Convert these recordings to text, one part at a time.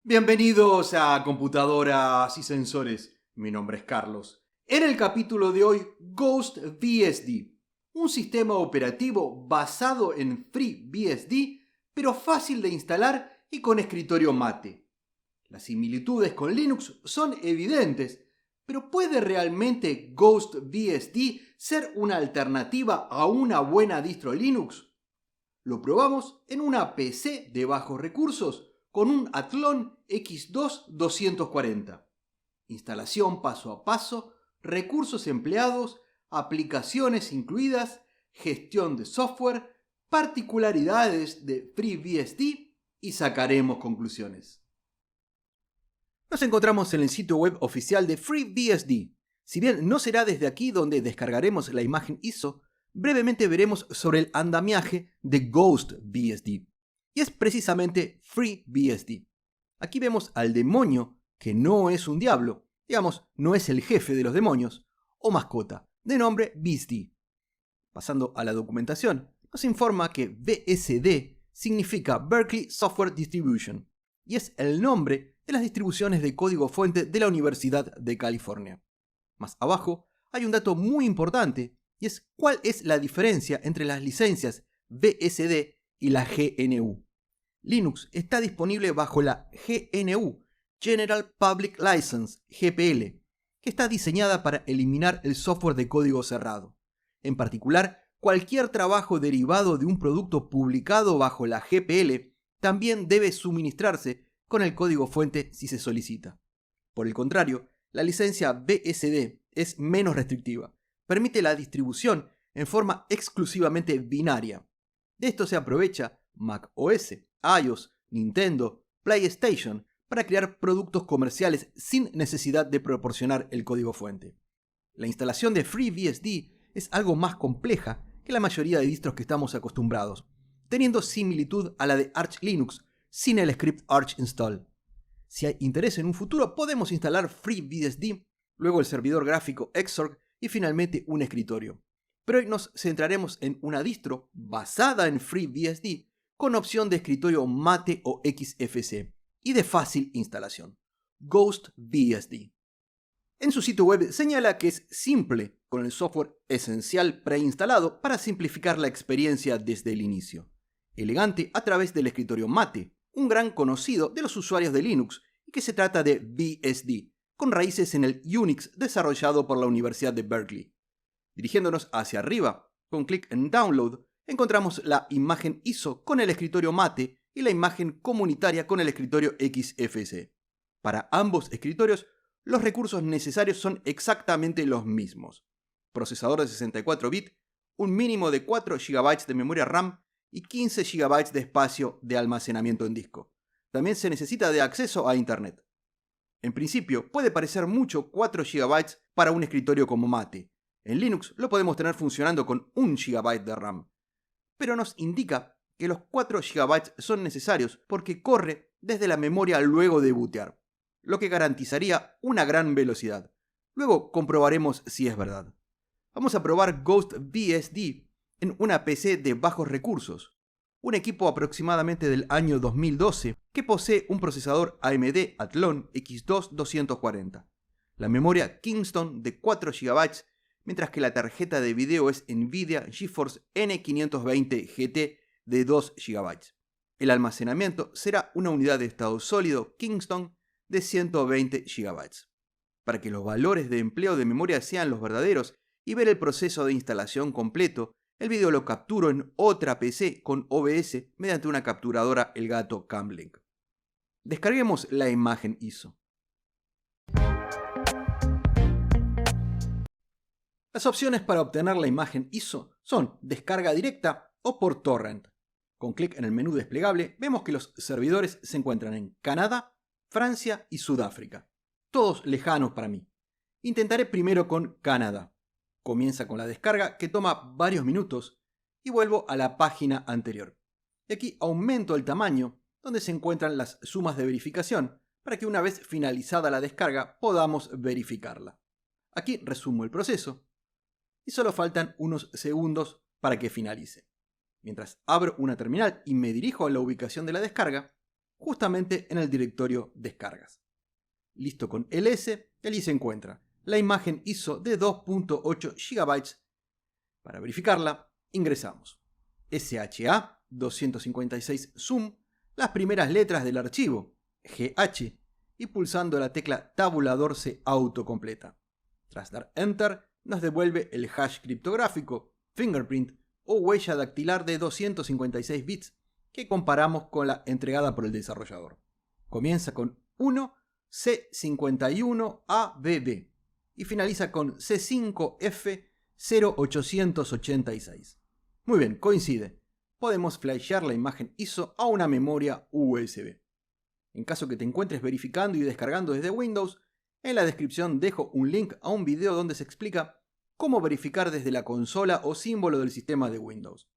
Bienvenidos a Computadoras y Sensores. Mi nombre es Carlos. En el capítulo de hoy, GhostBSD, un sistema operativo basado en FreeBSD, pero fácil de instalar y con escritorio mate. Las similitudes con Linux son evidentes, pero ¿puede realmente GhostBSD ser una alternativa a una buena distro Linux? Lo probamos en una PC de bajos recursos con un Athlon X2 240. Instalación paso a paso, recursos empleados, aplicaciones incluidas, gestión de software, particularidades de FreeBSD y sacaremos conclusiones. Nos encontramos en el sitio web oficial de FreeBSD. Si bien no será desde aquí donde descargaremos la imagen ISO, brevemente veremos sobre el andamiaje de GhostBSD. Y es precisamente FreeBSD. Aquí vemos al demonio, que no es un diablo, digamos, no es el jefe de los demonios, o mascota, de nombre BSD. Pasando a la documentación, nos informa que BSD significa Berkeley Software Distribution, y es el nombre de las distribuciones de código fuente de la Universidad de California. Más abajo hay un dato muy importante, y es cuál es la diferencia entre las licencias BSD y la GNU. Linux está disponible bajo la GNU, General Public License, GPL, que está diseñada para eliminar el software de código cerrado. En particular, cualquier trabajo derivado de un producto publicado bajo la GPL también debe suministrarse con el código fuente si se solicita. Por el contrario, la licencia BSD es menos restrictiva. Permite la distribución en forma exclusivamente binaria. De esto se aprovecha Mac OS, iOS, Nintendo, PlayStation para crear productos comerciales sin necesidad de proporcionar el código fuente. La instalación de FreeBSD es algo más compleja que la mayoría de distros que estamos acostumbrados, teniendo similitud a la de Arch Linux sin el script Arch install. Si hay interés en un futuro, podemos instalar FreeBSD, luego el servidor gráfico Xorg y finalmente un escritorio. Pero hoy nos centraremos en una distro basada en FreeBSD con opción de escritorio mate o XFCE y de fácil instalación, GhostBSD. En su sitio web señala que es simple, con el software esencial preinstalado para simplificar la experiencia desde el inicio. Elegante a través del escritorio mate, un gran conocido de los usuarios de Linux, y que se trata de BSD, con raíces en el Unix desarrollado por la Universidad de Berkeley. Dirigiéndonos hacia arriba, con clic en Download, encontramos la imagen ISO con el escritorio mate y la imagen comunitaria con el escritorio XFCE. Para ambos escritorios, los recursos necesarios son exactamente los mismos. Procesador de 64 bits, un mínimo de 4 GB de memoria RAM y 15 GB de espacio de almacenamiento en disco. También se necesita de acceso a Internet. En principio, puede parecer mucho 4 GB para un escritorio como mate. En Linux lo podemos tener funcionando con 1 GB de RAM. Pero nos indica que los 4 GB son necesarios porque corre desde la memoria luego de bootear, lo que garantizaría una gran velocidad. Luego comprobaremos si es verdad. Vamos a probar GhostBSD en una PC de bajos recursos, un equipo aproximadamente del año 2012 que posee un procesador AMD Athlon X2 240, la memoria Kingston de 4 GB, mientras que la tarjeta de video es Nvidia GeForce N520 GT de 2 GB. El almacenamiento será una unidad de estado sólido Kingston de 120 GB. Para que los valores de empleo de memoria sean los verdaderos y ver el proceso de instalación completo, el video lo capturo en otra PC con OBS mediante una capturadora Elgato Camlink. Descarguemos la imagen ISO. Las opciones para obtener la imagen ISO son descarga directa o por torrent. Con clic en el menú desplegable vemos que los servidores se encuentran en Canadá, Francia y Sudáfrica, todos lejanos para mí. Intentaré primero con Canadá. Comienza con la descarga que toma varios minutos y vuelvo a la página anterior. Y aquí aumento el tamaño donde se encuentran las sumas de verificación para que una vez finalizada la descarga podamos verificarla. Aquí resumo el proceso y solo faltan unos segundos para que finalice. Mientras abro una terminal y me dirijo a la ubicación de la descarga, justamente en el directorio descargas. Listo con ls, y allí se encuentra la imagen ISO de 2.8 GB. Para verificarla, ingresamos SHA 256 zoom, las primeras letras del archivo, GH, y pulsando la tecla tabulador se autocompleta. Tras dar Enter, nos devuelve el hash criptográfico, fingerprint o huella dactilar de 256 bits que comparamos con la entregada por el desarrollador. Comienza con 1C51ABB y finaliza con C5F0886. Muy bien, coincide. Podemos flashear la imagen ISO a una memoria USB. En caso que te encuentres verificando y descargando desde Windows, en la descripción dejo un link a un video donde se explica cómo verificar desde la consola o símbolo del sistema de Windows.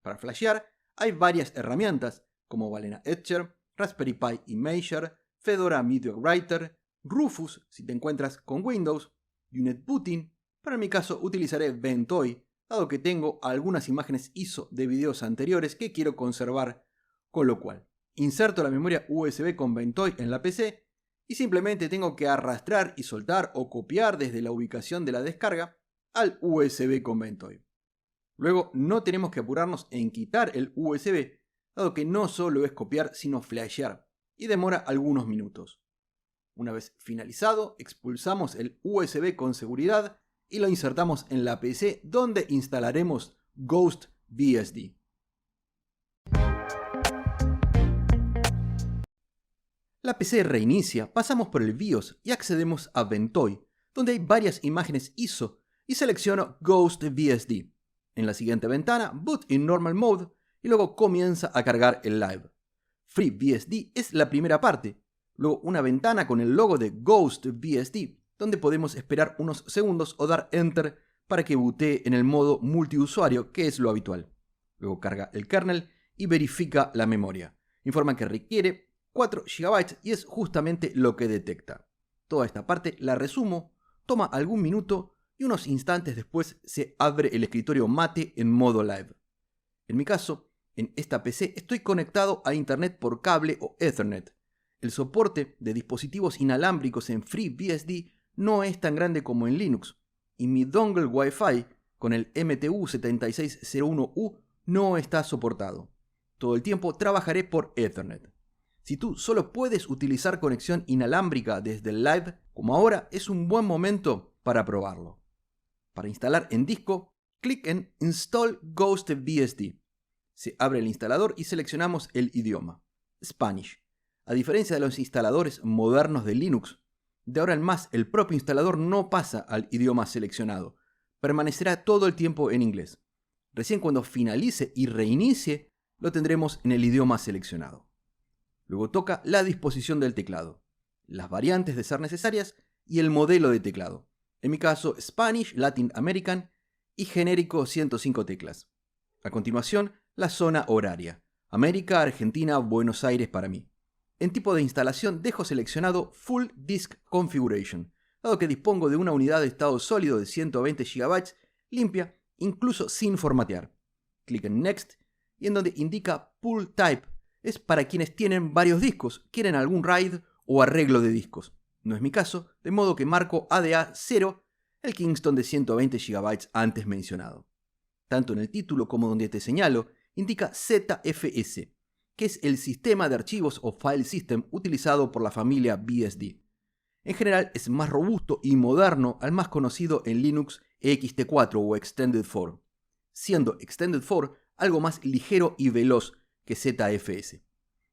Para flashear hay varias herramientas como Balena Etcher, Raspberry Pi Imager, Fedora Meteor Writer, Rufus si te encuentras con Windows, Unit Booting. Pero en mi caso utilizaré Ventoy, dado que tengo algunas imágenes ISO de videos anteriores que quiero conservar, con lo cual inserto la memoria USB con Ventoy en la PC y simplemente tengo que arrastrar y soltar o copiar desde la ubicación de la descarga al USB con Ventoy. Luego no tenemos que apurarnos en quitar el USB, dado que no solo es copiar sino flashear, y demora algunos minutos. Una vez finalizado, expulsamos el USB con seguridad y lo insertamos en la PC donde instalaremos GhostBSD. La PC reinicia, pasamos por el BIOS y accedemos a Ventoy, donde hay varias imágenes ISO, y selecciono GhostBSD. En la siguiente ventana, Boot in Normal Mode, y luego comienza a cargar el live. FreeBSD es la primera parte, luego una ventana con el logo de GhostBSD, donde podemos esperar unos segundos o dar Enter para que bootee en el modo multiusuario, que es lo habitual. Luego carga el kernel y verifica la memoria. Informa que requiere 4 GB y es justamente lo que detecta. Toda esta parte la resumo, toma algún minuto y unos instantes después se abre el escritorio Mate en modo live. En mi caso, en esta PC estoy conectado a internet por cable o Ethernet. El soporte de dispositivos inalámbricos en FreeBSD no es tan grande como en Linux, y mi dongle Wi-Fi con el MTU7601U no está soportado. Todo el tiempo trabajaré por Ethernet. Si tú solo puedes utilizar conexión inalámbrica desde el live, como ahora, es un buen momento para probarlo. Para instalar en disco, clic en Install GhostBSD. Se abre el instalador y seleccionamos el idioma, Spanish. A diferencia de los instaladores modernos de Linux, de ahora en más el propio instalador no pasa al idioma seleccionado, permanecerá todo el tiempo en inglés. Recién cuando finalice y reinicie, lo tendremos en el idioma seleccionado. Luego toca la disposición del teclado, las variantes de ser necesarias y el modelo de teclado. En mi caso, Spanish, Latin American y genérico 105 teclas. A continuación, la zona horaria. América, Argentina, Buenos Aires para mí. En tipo de instalación dejo seleccionado Full Disk Configuration, dado que dispongo de una unidad de estado sólido de 120 GB limpia, incluso sin formatear. Clic en Next y en donde indica Pool Type es para quienes tienen varios discos, quieren algún RAID o arreglo de discos. No es mi caso, de modo que marco ADA 0, el Kingston de 120 GB antes mencionado. Tanto en el título como donde te señalo, indica ZFS, que es el sistema de archivos o file system utilizado por la familia BSD. En general es más robusto y moderno al más conocido en Linux ext4 o Extended 4, siendo Extended 4 algo más ligero y veloz que ZFS.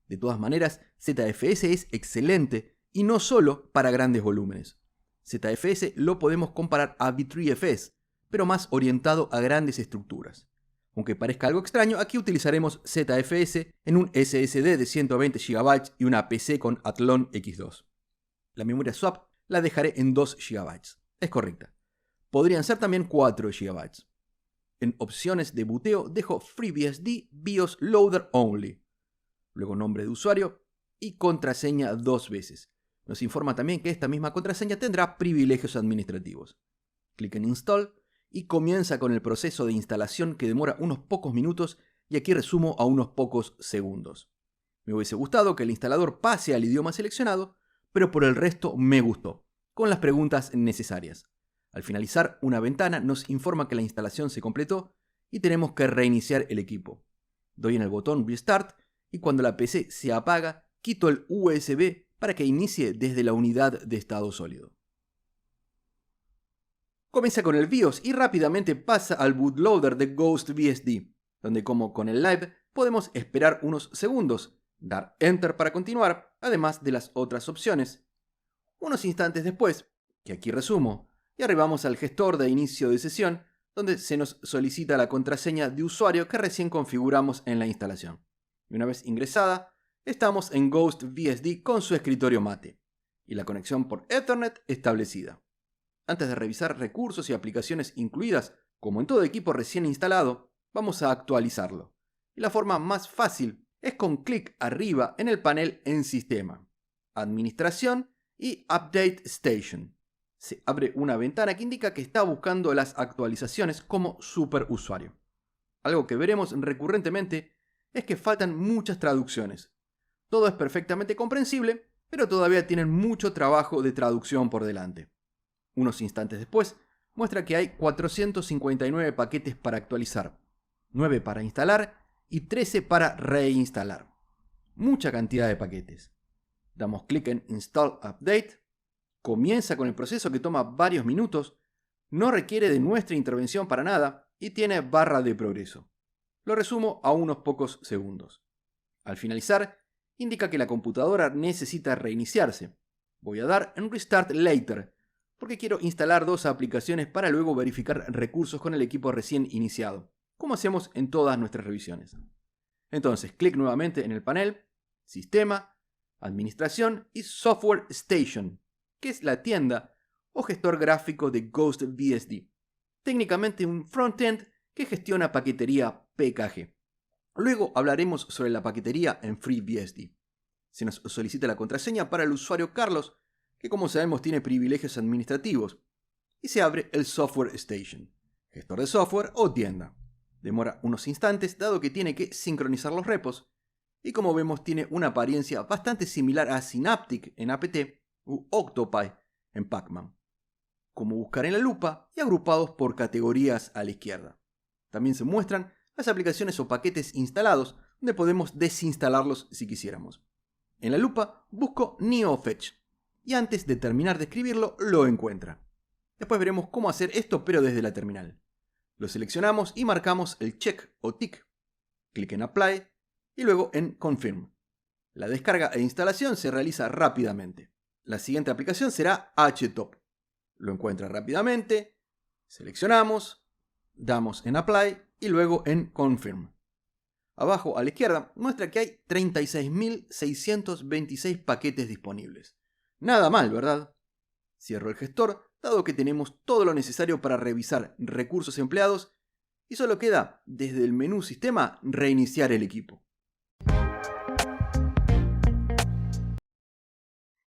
De todas maneras, ZFS es excelente y no solo para grandes volúmenes. ZFS lo podemos comparar a V3FS, pero más orientado a grandes estructuras. Aunque parezca algo extraño, aquí utilizaremos ZFS en un SSD de 120 GB y una PC con Athlon X2. La memoria swap la dejaré en 2 GB. Es correcta. Podrían ser también 4 GB. En opciones de booteo dejo FreeBSD BIOS Loader Only. Luego nombre de usuario y contraseña 2 veces. Nos informa también que esta misma contraseña tendrá privilegios administrativos. Clic en Install y comienza con el proceso de instalación que demora unos pocos minutos y aquí resumo a unos pocos segundos. Me hubiese gustado que el instalador pase al idioma seleccionado, pero por el resto me gustó, con las preguntas necesarias. Al finalizar, una ventana nos informa que la instalación se completó y tenemos que reiniciar el equipo. Doy en el botón Restart y cuando la PC se apaga, quito el USB para que inicie desde la unidad de estado sólido. Comienza con el BIOS y rápidamente pasa al bootloader de GhostBSD, donde como con el Live podemos esperar unos segundos, dar Enter para continuar, además de las otras opciones. Unos instantes después, que aquí resumo, y arribamos al gestor de inicio de sesión, donde se nos solicita la contraseña de usuario que recién configuramos en la instalación. Y una vez ingresada, estamos en GhostBSD con su escritorio mate, y la conexión por Ethernet establecida. Antes de revisar recursos y aplicaciones incluidas, como en todo equipo recién instalado, vamos a actualizarlo. Y la forma más fácil es con clic arriba en el panel en Sistema, Administración y Update Station. Se abre una ventana que indica que está buscando las actualizaciones como superusuario. Algo que veremos recurrentemente es que faltan muchas traducciones. Todo es perfectamente comprensible, pero todavía tienen mucho trabajo de traducción por delante. Unos instantes después, muestra que hay 459 paquetes para actualizar, 9 para instalar y 13 para reinstalar. Mucha cantidad de paquetes. Damos clic en Install Update. Comienza con el proceso que toma varios minutos, no requiere de nuestra intervención para nada y tiene barra de progreso. Lo resumo a unos pocos segundos. Al finalizar, indica que la computadora necesita reiniciarse. Voy a dar en Restart Later, porque quiero instalar 2 aplicaciones para luego verificar recursos con el equipo recién iniciado, como hacemos en todas nuestras revisiones. Entonces, clic nuevamente en el panel, Sistema, Administración y Software Station, que es la tienda o gestor gráfico de GhostBSD. Técnicamente un frontend que gestiona paquetería PKG. Luego hablaremos sobre la paquetería en FreeBSD. Se nos solicita la contraseña para el usuario Carlos, que como sabemos tiene privilegios administrativos, y se abre el Software Station, gestor de software o tienda. Demora unos instantes dado que tiene que sincronizar los repos, y como vemos tiene una apariencia bastante similar a Synaptic en apt u Octopi en Pacman, como buscar en la lupa y agrupados por categorías a la izquierda. También se muestran las aplicaciones o paquetes instalados, donde podemos desinstalarlos si quisiéramos. En la lupa busco NeoFetch, y antes de terminar de escribirlo lo encuentra. Después veremos cómo hacer esto pero desde la terminal. Lo seleccionamos y marcamos el check o tick. Clic en Apply y luego en Confirm. La descarga e instalación se realiza rápidamente. La siguiente aplicación será HTOP. Lo encuentra rápidamente, seleccionamos, damos en Apply y luego en Confirm. Abajo a la izquierda muestra que hay 36.626 paquetes disponibles. Nada mal, ¿verdad? Cierro el gestor, dado que tenemos todo lo necesario para revisar recursos empleados y solo queda, desde el menú Sistema, reiniciar el equipo.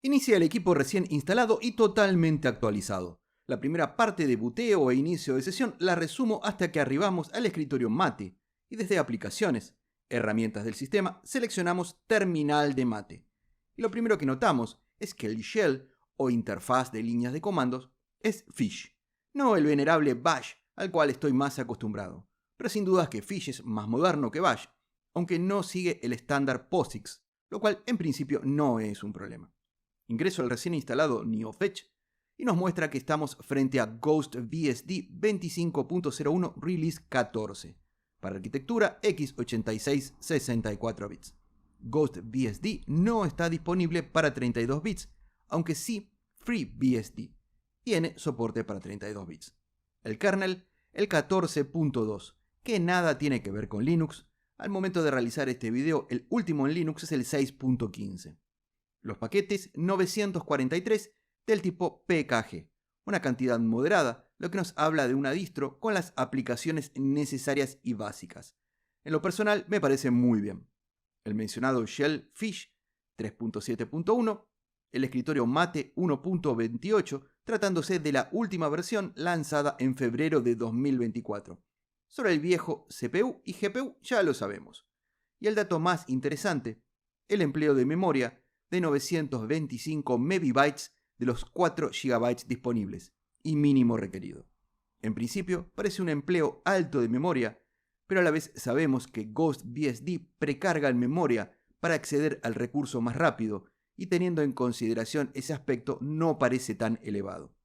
Inicia el equipo recién instalado y totalmente actualizado. La primera parte de buteo e inicio de sesión la resumo hasta que arribamos al escritorio mate y desde Aplicaciones, Herramientas del sistema, seleccionamos Terminal de mate. Y lo primero que notamos es que el shell o interfaz de líneas de comandos es Fish, no el venerable Bash al cual estoy más acostumbrado. Pero sin duda que Fish es más moderno que Bash, aunque no sigue el estándar POSIX, lo cual en principio no es un problema. Ingreso al recién instalado NeoFetch y nos muestra que estamos frente a GhostBSD 25.01 Release 14 para arquitectura x86 64 bits. GhostBSD no está disponible para 32 bits, aunque sí FreeBSD tiene soporte para 32 bits. El kernel, el 14.2, que nada tiene que ver con Linux. Al momento de realizar este video, el último en Linux es el 6.15. Los paquetes 943 del tipo PKG, una cantidad moderada, lo que nos habla de una distro con las aplicaciones necesarias y básicas. En lo personal me parece muy bien. El mencionado Shell Fish 3.7.1, el escritorio Mate 1.28, tratándose de la última versión lanzada en febrero de 2024. Sobre el viejo CPU y GPU ya lo sabemos. Y el dato más interesante el empleo de memoria de 925 megabytes de los 4 GB disponibles y mínimo requerido. En principio, parece un empleo alto de memoria, pero a la vez sabemos que GhostBSD precarga en memoria para acceder al recurso más rápido, y teniendo en consideración ese aspecto no parece tan elevado.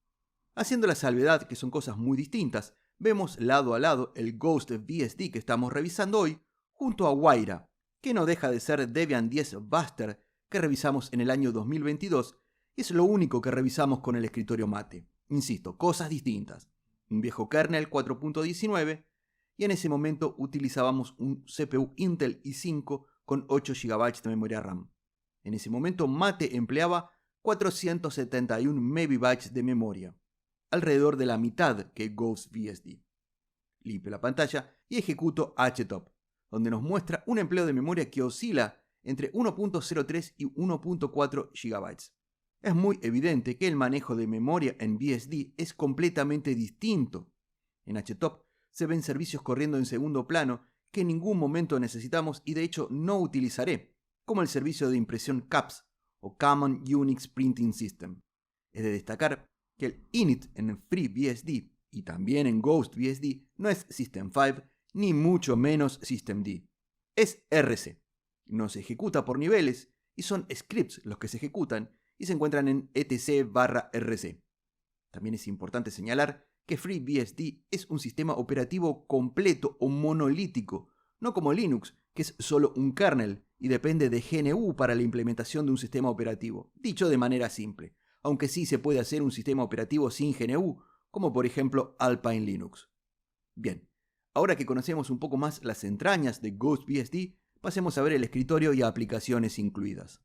Haciendo la salvedad que son cosas muy distintas, vemos lado a lado el GhostBSD que estamos revisando hoy junto a Wayra, que no deja de ser Debian 10 Buster que revisamos en el año 2022 y es lo único que revisamos con el escritorio Mate. Insisto, cosas distintas. Un viejo kernel 4.19 y en ese momento utilizábamos un CPU Intel i5 con 8 GB de memoria RAM. En ese momento Mate empleaba 471 megabytes de memoria, alrededor de la mitad que GhostBSD. Limpio la pantalla y ejecuto htop, donde nos muestra un empleo de memoria que oscila entre 1.03 y 1.4 GB. Es muy evidente que el manejo de memoria en BSD es completamente distinto. En htop se ven servicios corriendo en segundo plano que en ningún momento necesitamos y de hecho no utilizaré, como el servicio de impresión CUPS o Common Unix Printing System. Es de destacar que el init en FreeBSD y también en GhostBSD no es System5 ni mucho menos Systemd. Es RC. No se ejecuta por niveles y son scripts los que se ejecutan y se encuentran en etc/rc. También es importante señalar que FreeBSD es un sistema operativo completo o monolítico, no como Linux, que es solo un kernel y depende de GNU para la implementación de un sistema operativo, dicho de manera simple, aunque sí se puede hacer un sistema operativo sin GNU, como por ejemplo Alpine Linux. Bien, ahora que conocemos un poco más las entrañas de GhostBSD, pasemos a ver el escritorio y aplicaciones incluidas.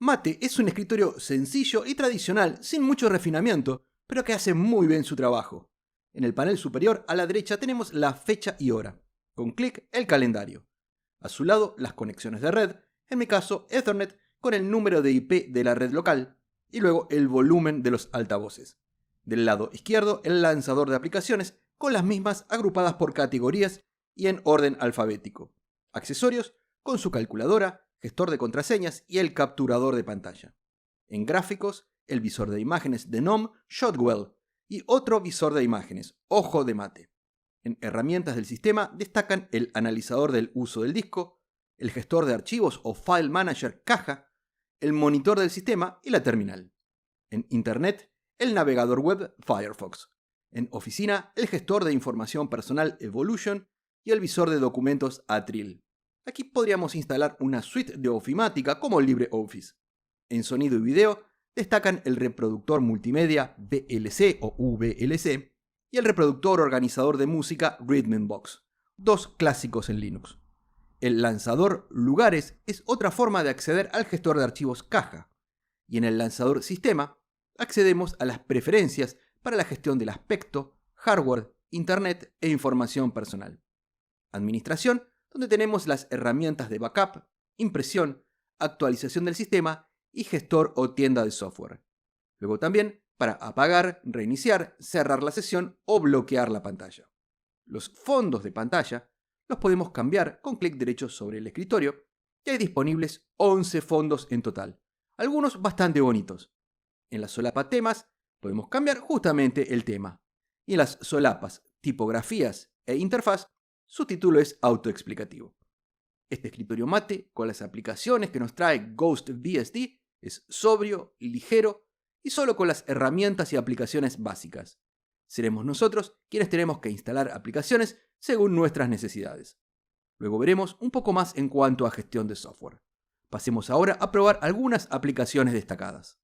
Mate es un escritorio sencillo y tradicional, sin mucho refinamiento, pero que hace muy bien su trabajo. En el panel superior a la derecha tenemos la fecha y hora. Con clic, el calendario. A su lado, las conexiones de red, en mi caso Ethernet, con el número de IP de la red local, y luego el volumen de los altavoces. Del lado izquierdo, el lanzador de aplicaciones, con las mismas agrupadas por categorías y en orden alfabético. Accesorios, con su calculadora, gestor de contraseñas y el capturador de pantalla. En gráficos, el visor de imágenes de GNOME Shotwell y otro visor de imágenes, Ojo de Mate. En herramientas del sistema destacan el analizador del uso del disco, el gestor de archivos o File Manager Caja, el monitor del sistema y la terminal. En Internet, el navegador web Firefox. En oficina, el gestor de información personal Evolution y el visor de documentos Atril. Aquí podríamos instalar una suite de ofimática como LibreOffice. En sonido y video destacan el reproductor multimedia VLC o VLC y el reproductor organizador de música Rhythmbox, dos clásicos en Linux. El lanzador Lugares es otra forma de acceder al gestor de archivos Caja, y en el lanzador Sistema accedemos a las preferencias para la gestión del aspecto, hardware, internet e información personal. Administración, donde tenemos las herramientas de backup, impresión, actualización del sistema y gestor o tienda de software. Luego también para apagar, reiniciar, cerrar la sesión o bloquear la pantalla. Los fondos de pantalla los podemos cambiar con clic derecho sobre el escritorio y hay disponibles 11 fondos en total, algunos bastante bonitos. En las solapas temas podemos cambiar justamente el tema y en las solapas tipografías e interfaz su título es autoexplicativo. Este escritorio Mate con las aplicaciones que nos trae GhostBSD es sobrio, ligero y solo con las herramientas y aplicaciones básicas. Seremos nosotros quienes tenemos que instalar aplicaciones según nuestras necesidades. Luego veremos un poco más en cuanto a gestión de software. Pasemos ahora a probar algunas aplicaciones destacadas.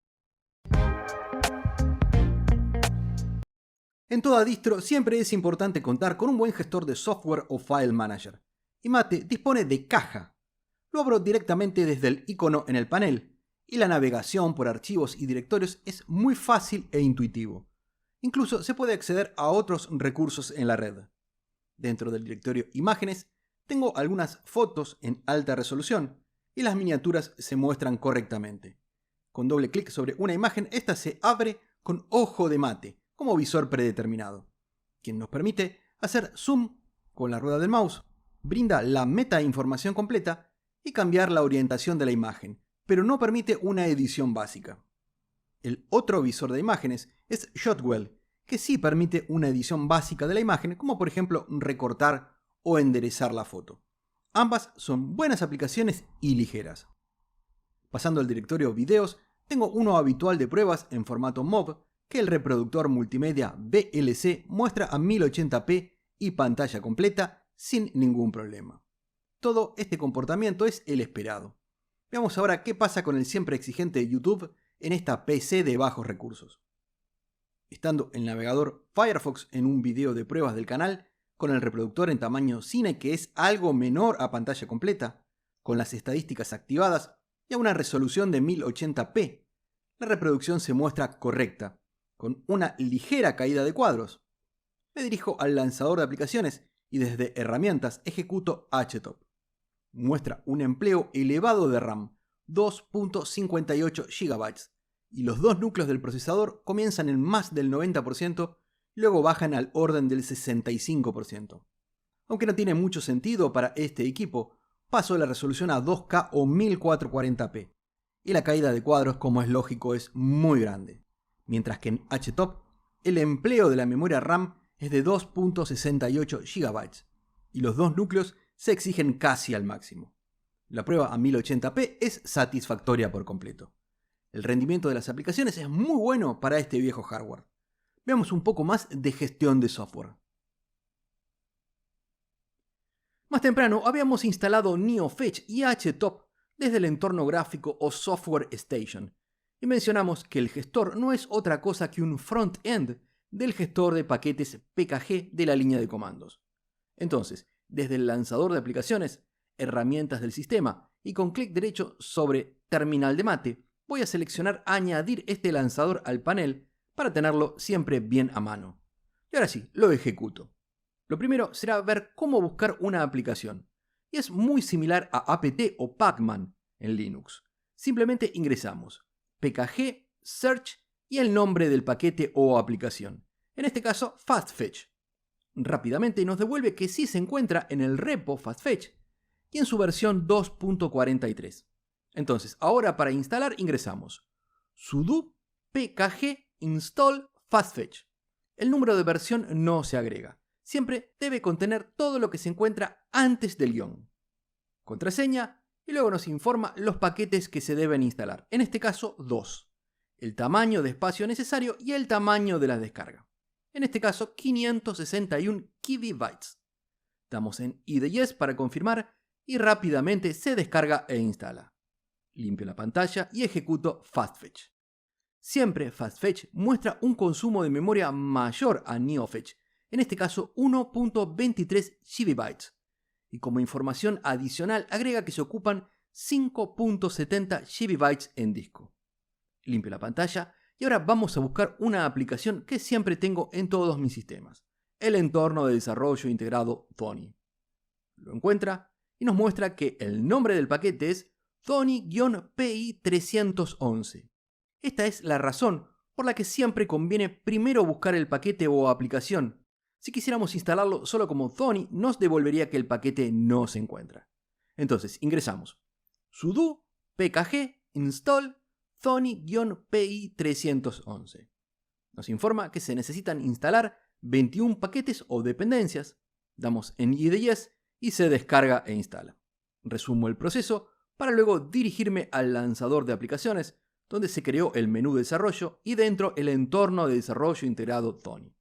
En toda distro siempre es importante contar con un buen gestor de software o file manager, y Mate dispone de Caja. Lo abro directamente desde el icono en el panel, y la navegación por archivos y directorios es muy fácil e intuitivo. Incluso se puede acceder a otros recursos en la red. Dentro del directorio Imágenes tengo algunas fotos en alta resolución y las miniaturas se muestran correctamente. Con doble clic sobre una imagen, esta se abre con Ojo de Mate como visor predeterminado, quien nos permite hacer zoom con la rueda del mouse, brinda la meta información completa y cambiar la orientación de la imagen, pero no permite una edición básica. El otro visor de imágenes es Shotwell, que sí permite una edición básica de la imagen, como por ejemplo recortar o enderezar la foto. Ambas son buenas aplicaciones y ligeras. Pasando al directorio Videos, tengo uno habitual de pruebas en formato MOV que el reproductor multimedia VLC muestra a 1080p y pantalla completa sin ningún problema. Todo este comportamiento es el esperado. Veamos ahora qué pasa con el siempre exigente YouTube en esta PC de bajos recursos. Estando el navegador Firefox en un video de pruebas del canal, con el reproductor en tamaño cine que es algo menor a pantalla completa, con las estadísticas activadas y a una resolución de 1080p, la reproducción se muestra correcta, con una ligera caída de cuadros. Me dirijo al lanzador de aplicaciones y desde herramientas ejecuto htop. Muestra un empleo elevado de RAM, 2.58 GB, y los dos núcleos del procesador comienzan en más del 90%, luego bajan al orden del 65%. Aunque no tiene mucho sentido para este equipo, paso la resolución a 2K o 1440p, y la caída de cuadros, como es lógico, es muy grande. Mientras que en htop, el empleo de la memoria RAM es de 2.68 GB, y los dos núcleos se exigen casi al máximo. La prueba a 1080p es satisfactoria por completo. El rendimiento de las aplicaciones es muy bueno para este viejo hardware. Veamos un poco más de gestión de software. Más temprano habíamos instalado NeoFetch y htop desde el entorno gráfico o Software Station, y mencionamos que el gestor no es otra cosa que un front-end del gestor de paquetes PKG de la línea de comandos. Entonces, desde el lanzador de aplicaciones, herramientas del sistema y con clic derecho sobre Terminal de Mate, voy a seleccionar añadir este lanzador al panel para tenerlo siempre bien a mano. Y ahora sí, lo ejecuto. Lo primero será ver cómo buscar una aplicación. Y es muy similar a apt o pacman en Linux. Simplemente ingresamos pkg, search y el nombre del paquete o aplicación. En este caso, FastFetch. Rápidamente nos devuelve que sí se encuentra en el repo FastFetch y en su versión 2.43. Entonces, ahora para instalar ingresamos sudo pkg install fastfetch. El número de versión no se agrega. Siempre debe contener todo lo que se encuentra antes del guión. Contraseña y luego nos informa los paquetes que se deben instalar. En este caso, 2. El tamaño de espacio necesario y el tamaño de la descarga. En este caso, 561 KB. Damos en Yes para confirmar y rápidamente se descarga e instala. Limpio la pantalla y ejecuto FastFetch. Siempre FastFetch muestra un consumo de memoria mayor a NeoFetch, en este caso 1.23 GB, y como información adicional agrega que se ocupan 5.70 GB en disco. Limpio la pantalla y ahora vamos a buscar una aplicación que siempre tengo en todos mis sistemas, el entorno de desarrollo integrado Thonny. Lo encuentra y nos muestra que el nombre del paquete es Thonny-PI311. Esta es la razón por la que siempre conviene primero buscar el paquete o aplicación. Si quisiéramos instalarlo solo como Thonny, nos devolvería que el paquete no se encuentra. Entonces ingresamos sudo pkg install Thonny-PI311. Nos informa que se necesitan instalar 21 paquetes o dependencias. Damos en Yes y se descarga e instala. Resumo el proceso para luego dirigirme al lanzador de aplicaciones, donde se creó el menú de desarrollo y dentro el entorno de desarrollo integrado Thonny.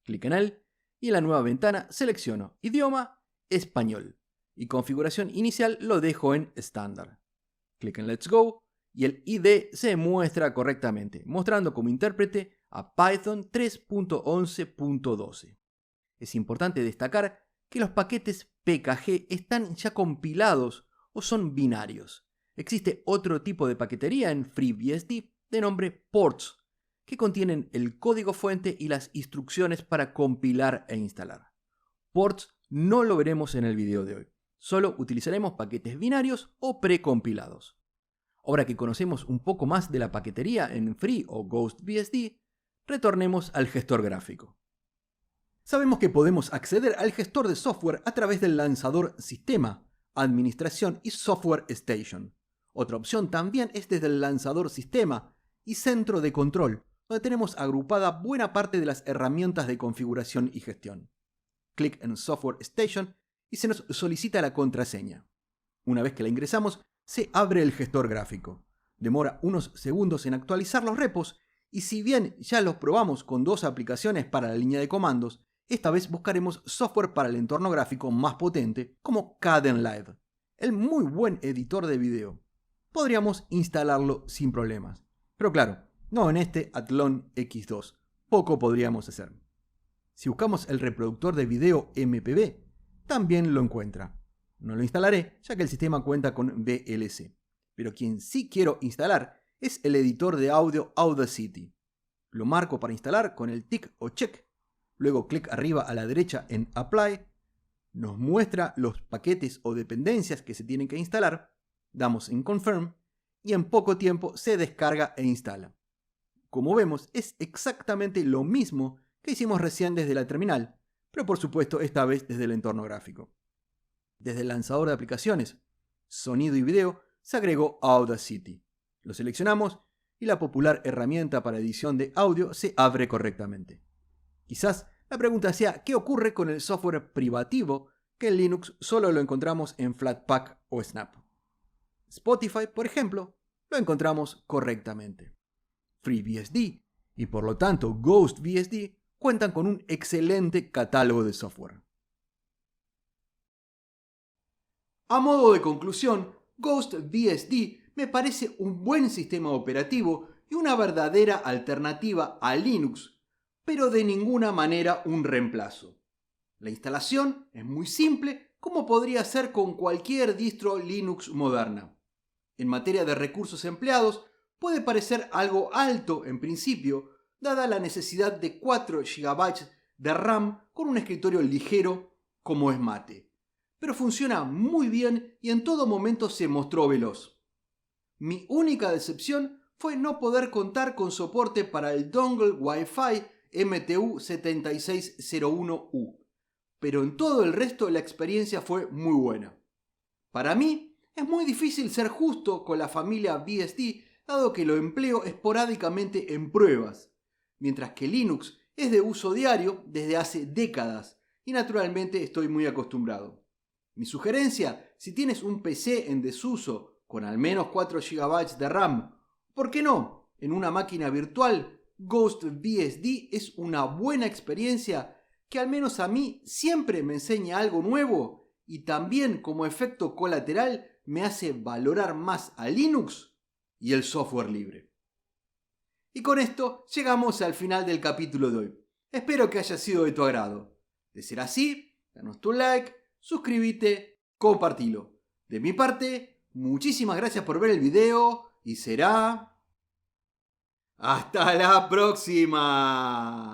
Clic en él y en la nueva ventana selecciono idioma español y configuración inicial lo dejo en estándar. Clic en Let's Go y el ID se muestra correctamente, mostrando como intérprete a Python 3.11.12. Es importante destacar que los paquetes PKG están ya compilados o son binarios. Existe otro tipo de paquetería en FreeBSD de nombre ports, que contienen el código fuente y las instrucciones para compilar e instalar. Ports no lo veremos en el video de hoy, solo utilizaremos paquetes binarios o precompilados. Ahora que conocemos un poco más de la paquetería en Free o GhostBSD, retornemos al gestor gráfico. Sabemos que podemos acceder al gestor de software a través del lanzador Sistema Administración y Software Station. Otra opción también es desde el lanzador Sistema y Centro de Control, donde tenemos agrupada buena parte de las herramientas de configuración y gestión. Clic en Software Station y se nos solicita la contraseña. Una vez que la ingresamos, se abre el gestor gráfico. Demora unos segundos en actualizar los repos y si bien ya los probamos con 2 aplicaciones para la línea de comandos, esta vez buscaremos software para el entorno gráfico más potente como Kdenlive, el muy buen editor de video. Podríamos instalarlo sin problemas. Pero claro, no en este Athlon X2. Poco podríamos hacer. Si buscamos el reproductor de video MPV, también lo encuentra. No lo instalaré, ya que el sistema cuenta con VLC. Pero quien sí quiero instalar es el editor de audio Audacity. Lo marco para instalar con el tick o check. Luego clic arriba a la derecha en Apply. Nos muestra los paquetes o dependencias que se tienen que instalar. Damos en Confirm y en poco tiempo se descarga e instala. Como vemos, es exactamente lo mismo que hicimos recién desde la terminal, pero por supuesto esta vez desde el entorno gráfico. Desde el lanzador de aplicaciones, sonido y video, se agregó Audacity. Lo seleccionamos y la popular herramienta para edición de audio se abre correctamente. Quizás la pregunta sea, ¿qué ocurre con el software privativo que en Linux solo lo encontramos en Flatpak o Snap? Spotify, por ejemplo, lo encontramos correctamente. FreeBSD y por lo tanto GhostBSD cuentan con un excelente catálogo de software. A modo de conclusión, GhostBSD me parece un buen sistema operativo y una verdadera alternativa a Linux, pero de ninguna manera un reemplazo. La instalación es muy simple, como podría ser con cualquier distro Linux moderna. En materia de recursos empleados, puede parecer algo alto en principio, dada la necesidad de 4 GB de RAM con un escritorio ligero como es Mate. Pero funciona muy bien y en todo momento se mostró veloz. Mi única decepción fue no poder contar con soporte para el dongle Wi-Fi MTU7601U, pero en todo el resto la experiencia fue muy buena. Para mí es muy difícil ser justo con la familia BSD, dado que lo empleo esporádicamente en pruebas, mientras que Linux es de uso diario desde hace décadas y naturalmente estoy muy acostumbrado. Mi sugerencia, si tienes un PC en desuso con al menos 4 GB de RAM, ¿por qué no? En una máquina virtual, GhostBSD es una buena experiencia que al menos a mí siempre me enseña algo nuevo y también como efecto colateral me hace valorar más a Linux y el software libre. Y con esto llegamos al final del capítulo de hoy. Espero que haya sido de tu agrado. De ser así, danos tu like, suscríbete, compartilo. De mi parte, muchísimas gracias por ver el video y será... ¡Hasta la próxima!